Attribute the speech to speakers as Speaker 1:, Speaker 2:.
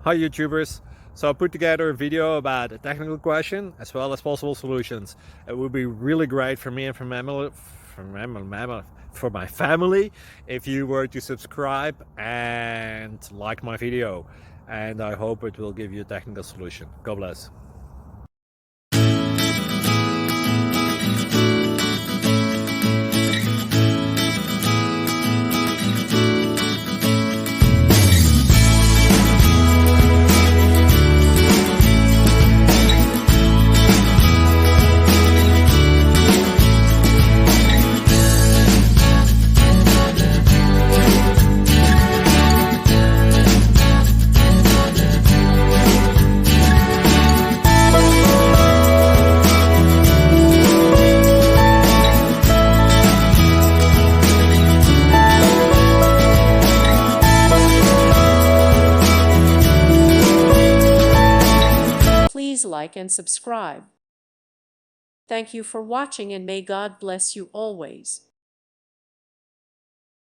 Speaker 1: Hi YouTubers! So I put together a video about a technical question as well as possible solutions. It would be really great for me and for my family if you were to subscribe and like my video, and I hope it will give you a technical solution. God bless.
Speaker 2: Please like and subscribe. Thank you for watching, and may God bless you always.